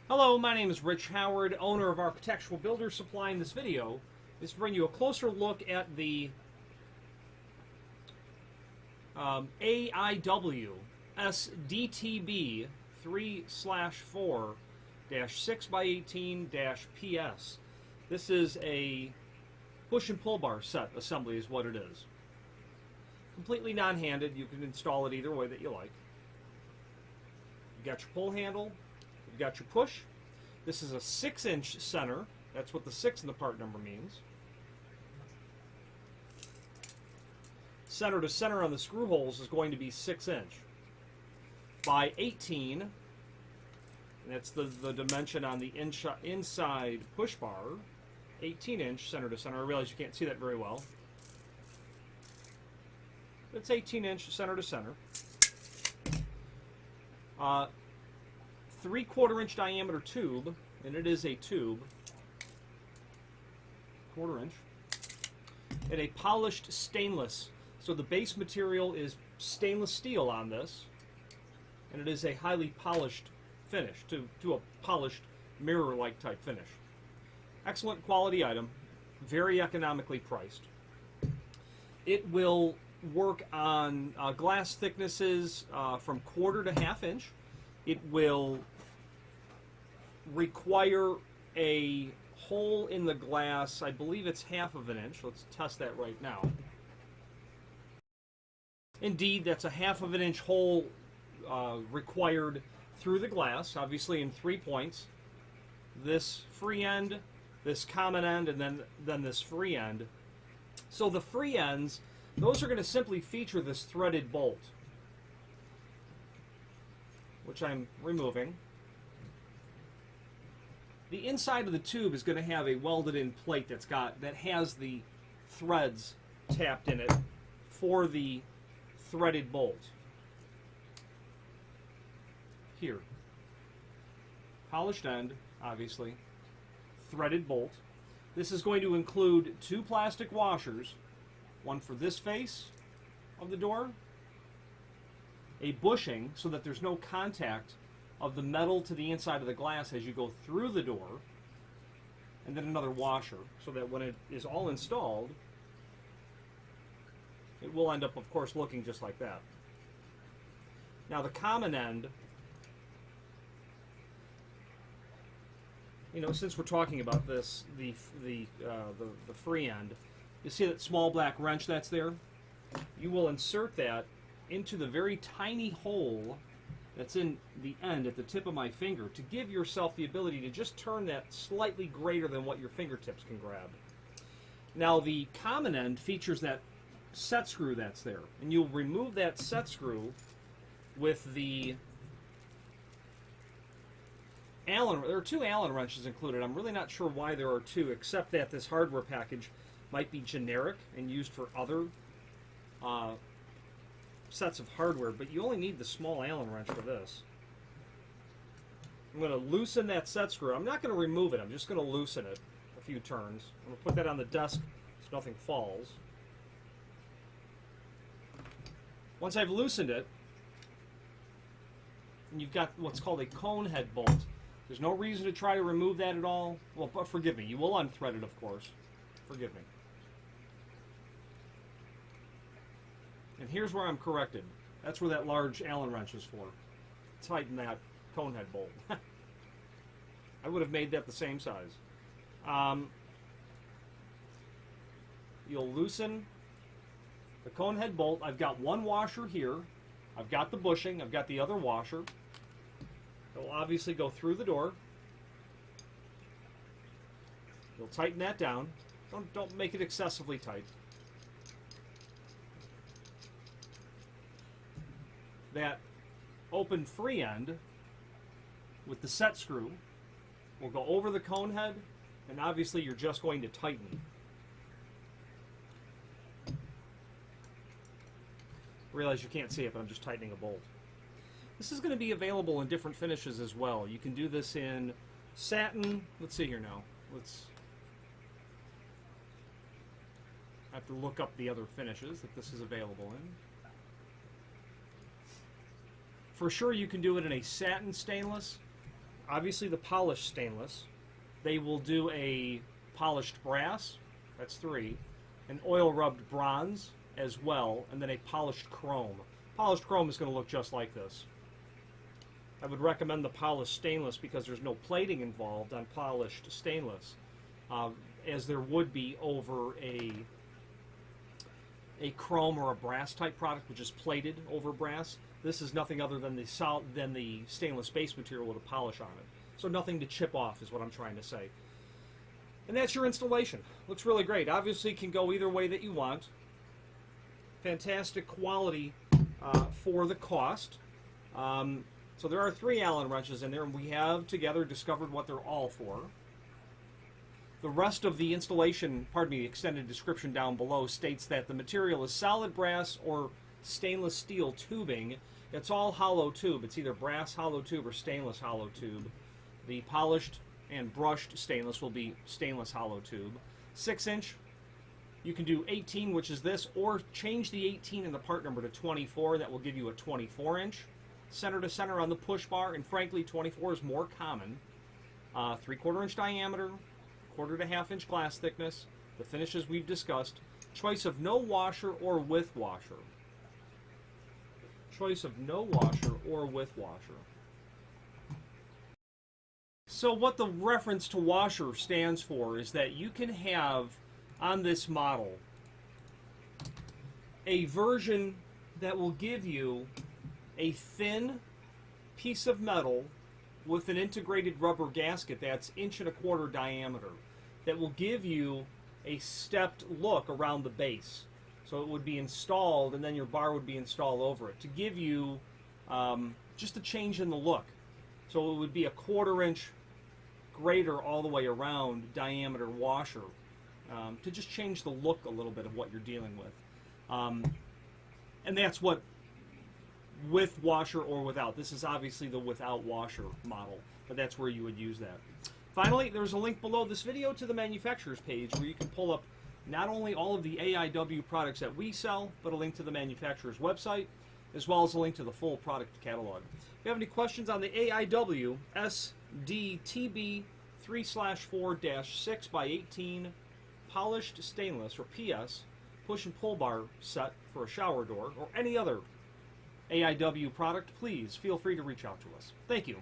Hello, my name is Rich Howard, owner of Architectural Builder Supply. In this video is to bring you a closer look at the AIW SDTB3slash4 6x18 PS. This is a push and pull bar set assembly is what it is. Completely non-handed. You can install it either way that you like. You've got your pull handle. You've got your push. This is a 6-inch center. That's what the 6 in the part number means. Center to center on the screw holes is going to be 6-inch by 18. And that's the dimension on the inside push bar. 18-inch center to center. I realize you can't see that very well. It's 18-inch center to center. 3/4-inch diameter tube, and it is a tube, 1/4 inch, and a polished stainless. So the base material is stainless steel on this, and it is a highly polished finish, to a polished mirror-like type finish. Excellent quality item, very economically priced. It will work on glass thicknesses from 1/4 to 1/2 inch. It will require a hole in the glass, I believe it's 1/2 inch. Let's test that right now. Indeed, that's a 1/2 inch hole required through the glass, obviously in 3 points. This free end, this common end, and then this free end. So the free ends, those are going to simply feature this threaded bolt, which I'm removing. The inside of the tube is going to have a welded-in plate that has the threads tapped in it for the threaded bolt. Here, polished end, obviously, threaded bolt. This is going to include 2 plastic washers, one for this face of the door, a bushing so that there's no contact of the metal to the inside of the glass as you go through the door, and then another washer so that when it is all installed, it will end up, of course, looking just like that. Now the common end, you know, since we're talking about this, the free end, you see that small black wrench that's there? You will insert that into the very tiny hole that's in the end at the tip of my finger to give yourself the ability to just turn that slightly greater than what your fingertips can grab. Now the common end features that set screw that's there, and you'll remove that set screw with the Allen. There are 2 Allen wrenches included. I'm really not sure why there are 2, except that this hardware package might be generic and used for other sets of hardware, but you only need the small Allen wrench for this. I'm going to loosen that set screw. I'm not going to remove it. I'm just going to loosen it a few turns. I'm going to put that on the desk so nothing falls. Once I've loosened it, and you've got what's called a cone head bolt. There's no reason to try to remove that at all. Well, but forgive me. You will unthread it, of course. Forgive me. And here's where I'm corrected. That's where that large Allen wrench is for. Tighten that cone head bolt. I would have made that the same size. You'll loosen the cone head bolt. I've got 1 washer here. I've got the bushing. I've got the other washer. It will obviously go through the door. You'll tighten that down. Don't make it excessively tight. That open free end with the set screw will go over the cone head, and obviously you're just going to tighten. Realize you can't see it, but I'm just tightening a bolt. This is going to be available in different finishes as well. You can do this in satin. Let's see here now. I have to look up the other finishes that this is available in. For sure, you can do it in a satin stainless. obviously the polished stainless. They will do a polished brass, that's 3, an oil rubbed bronze as well, and then a polished chrome. Polished chrome is going to look just like this. I would recommend the polished stainless because there's no plating involved on polished stainless, as there would be over a chrome or a brass type product, which is plated over brass. This is nothing other than the stainless base material with a polish on it. So nothing to chip off is what I'm trying to say. And that's your installation. Looks really great. Obviously can go either way that you want. Fantastic quality for the cost. So there are 3 Allen wrenches in there, and we have together discovered what they're all for. The rest of the installation, extended description down below states that the material is solid brass or stainless steel tubing. It's all hollow tube. It's either brass hollow tube or stainless hollow tube. The polished and brushed stainless will be stainless hollow tube. 6-inch, you can do 18, which is this, or change the 18 in the part number to 24. That will give you a 24-inch. Center to center on the push bar, and frankly 24 is more common. 3/4 inch diameter, 1/4 to 1/2 inch glass thickness, the finishes we've discussed. Choice of no washer or with washer. Choice of no washer or with washer. So what the reference to washer stands for is that you can have on this model a version that will give you a thin piece of metal with an integrated rubber gasket that's 1.25 inch diameter that will give you a stepped look around the base. So it would be installed and then your bar would be installed over it to give you just a change in the look. So it would be a 1/4 inch greater all the way around diameter washer to just change the look a little bit of what you're dealing with. And that's what with washer or without. This is obviously the without washer model, but that's where you would use that. Finally, there's a link below this video to the manufacturer's page where you can pull up not only all of the AIW products that we sell, but a link to the manufacturer's website, as well as a link to the full product catalog. If you have any questions on the AIW SDTB3slash4 6x18 polished stainless or PS push and pull bar set for a shower door or any other AIW product, please feel free to reach out to us. Thank you.